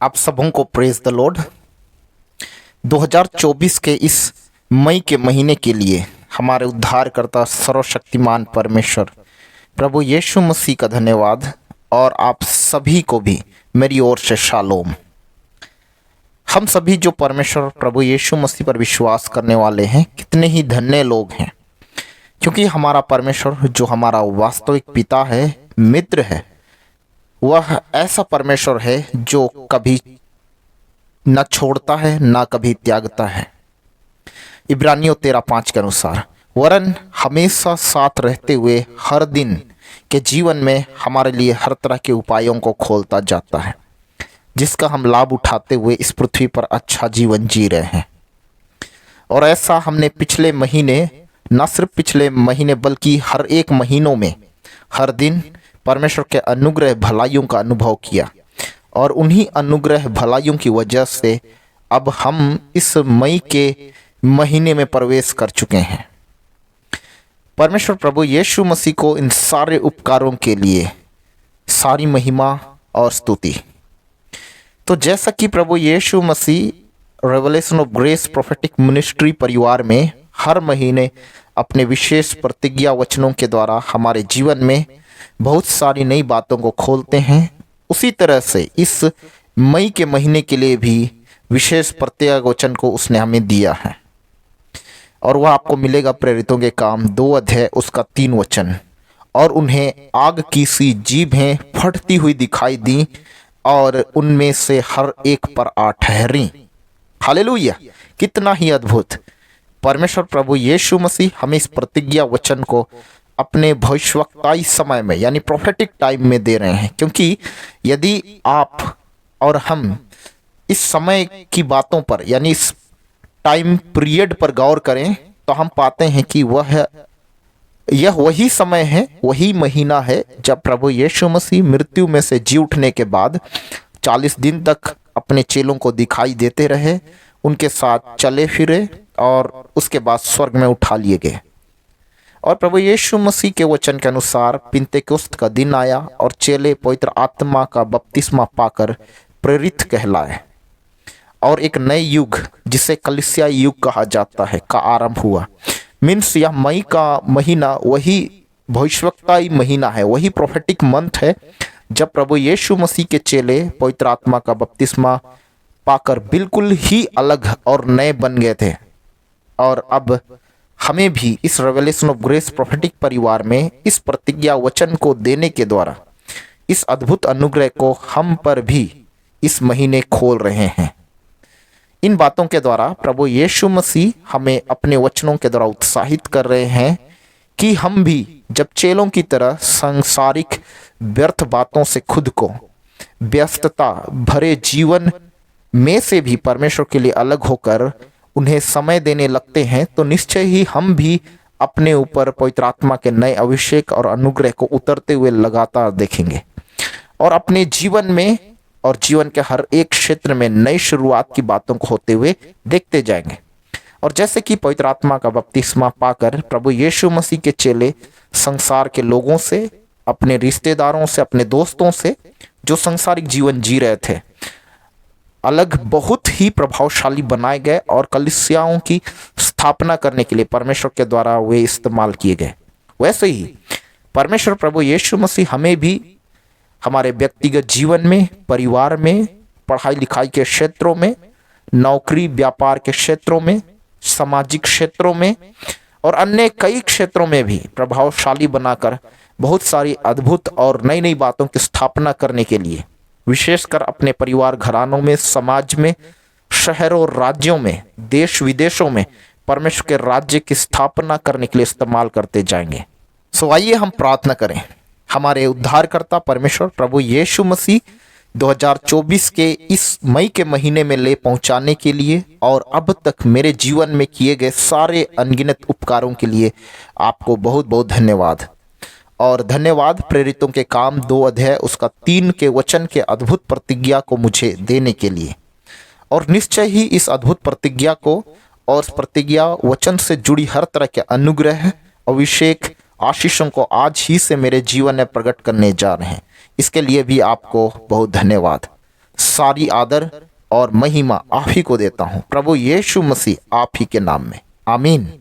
आप सबों को प्रेज द लॉर्ड। 2024 के इस मई के महीने के लिए हमारे उद्धारकर्ता सर्वशक्तिमान परमेश्वर प्रभु यीशु मसीह का धन्यवाद और आप सभी को भी मेरी ओर से शालोम। हम सभी जो परमेश्वर प्रभु यीशु मसीह पर विश्वास करने वाले हैं, कितने ही धन्य लोग हैं, क्योंकि हमारा परमेश्वर जो हमारा वास्तविक पिता है, मित्र है, वह ऐसा परमेश्वर है जो कभी न छोड़ता है न कभी त्यागता है। इब्रानियों 13:5 के अनुसार वरन हमेशा साथ रहते हुए हर दिन के जीवन में हमारे लिए हर तरह के उपायों को खोलता जाता है, जिसका हम लाभ उठाते हुए इस पृथ्वी पर अच्छा जीवन जी रहे हैं। और ऐसा हमने पिछले महीने, न सिर्फ पिछले महीने बल्कि हर एक महीनों में हर दिन परमेश्वर के अनुग्रह भलाइयों का अनुभव किया। और उन्हीं अनुग्रह भलाइयों की वजह से अब हम इस मई के महीने में प्रवेश कर चुके हैं। परमेश्वर प्रभु यीशु मसीह को इन सारे उपकारों के लिए सारी महिमा और स्तुति। तो जैसा कि प्रभु यीशु मसीह revelation of grace prophetic ministry परिवार में हर महीने अपने विशेष प्रतिज्ञा वचनों के द्वारा हमारे जीवन में बहुत सारी नई बातों को खोलते हैं, उसी तरह से इस मई के महीने के लिए भी विशेष प्रतिज्ञा वचन को उसने हमें दिया है। और वह आपको मिलेगा प्रेरितों के काम 2 अध्याय उसका 3 वचन। और उन्हें आग की सी जीभें फटती हुई दिखाई दी और उनमें से हर एक पर आ ठहरी। हालेलुया! कितना ही अद्भुत! परमेश्वर प्रभु यीशु मसीह हमें इस प्रतिज्ञा वचन को अपने भविष्यवक्ताई समय में यानी प्रोफेटिक टाइम में दे रहे हैं, क्योंकि यदि आप और हम इस समय की बातों पर यानी इस टाइम पीरियड पर गौर करें तो हम पाते हैं कि यह वही समय है, वही महीना है जब प्रभु यीशु मसीह मृत्यु में से जी उठने के बाद 40 दिन तक अपने चेलों को दिखाई देते रहे, उनके साथ चले फिरे और उसके बाद स्वर्ग में उठा लिए गए। और प्रभु यीशु मसीह के वचन के अनुसार पिन्तेकुस्त का दिन आया और चेले पवित्र आत्मा का बपतिस्मा पाकर प्रेरित कहलाए और एक नए युग जिसे कलीसिया युग कहा जाता है का आरंभ हुआ। मीन्स यह मई का महीना वही भविष्यवक्ताई महीना है, वही प्रोफेटिक मंथ है जब प्रभु यीशु मसीह के चेले पवित्र आत्मा का बपतिस्मा पाकर बिल्कुल ही अलग और नए बन गए थे। और अब हमें भी इस रेवलेशन ऑफ ग्रेस प्रोफेटिक परिवार में इस प्रतिज्ञा वचन को देने के द्वारा इस अद्भुत अनुग्रह को हम पर भी इस महीने खोल रहे हैं। इन बातों के द्वारा प्रभु यीशु मसीह हमें अपने वचनों के द्वारा उत्साहित कर रहे हैं कि हम भी जब चेलों की तरह सांसारिक व्यर्थ बातों से खुद को व्यस्तता भरे जीवन में से भी परमेश्वर के लिए अलग होकर उन्हें समय देने लगते हैं, तो निश्चय ही हम भी अपने ऊपर पवित्र आत्मा के नए अभिषेक और अनुग्रह को उतरते हुए लगातार देखेंगे और अपने जीवन में और जीवन के हर एक क्षेत्र में नई शुरुआत की बातों को होते हुए देखते जाएंगे। और जैसे कि पवित्र आत्मा का बपतिस्मा पाकर प्रभु यीशु मसीह के चेले संसार के लोगों से, अपने रिश्तेदारों से, अपने दोस्तों से जो सांसारिक जीवन जी रहे थे, अलग बहुत ही प्रभावशाली बनाए गए और कलीसियाओं की स्थापना करने के लिए परमेश्वर के द्वारा वे इस्तेमाल किए गए। वैसे ही परमेश्वर प्रभु यीशु मसीह हमें भी हमारे व्यक्तिगत जीवन में, परिवार में, पढ़ाई लिखाई के क्षेत्रों में, नौकरी व्यापार के क्षेत्रों में, सामाजिक क्षेत्रों में और अन्य कई क्षेत्रों में भी प्रभावशाली बनाकर बहुत सारी अद्भुत और नई नई बातों की स्थापना करने के लिए, विशेषकर अपने परिवार घरानों में, समाज में, शहरों और राज्यों में, देश विदेशों में परमेश्वर के राज्य की स्थापना करने के लिए इस्तेमाल करते जाएंगे। सो आइए हम प्रार्थना करें हमारे उद्धारकर्ता परमेश्वर प्रभु यीशु मसीह 2024 के इस मई के महीने में ले पहुंचाने के लिए और अब तक मेरे जीवन में किए गए सारे अनगिनत उपकारों के लिए आपको बहुत बहुत धन्यवाद। और धन्यवाद प्रेरितों के काम 2 अध्याय उसका 3 के वचन के अद्भुत प्रतिज्ञा को मुझे देने के लिए। और निश्चय ही इस अद्भुत प्रतिज्ञा को और इस प्रतिज्ञा वचन से जुड़ी हर तरह के अनुग्रह, अभिषेक, आशीषों को आज ही से मेरे जीवन में प्रकट करने जा रहे हैं। इसके लिए भी आपको बहुत धन्यवाद। सारी आदर और महिमा आप ही को देता हूँ, प्रभु यीशु मसीह आप ही के नाम में, आमीन।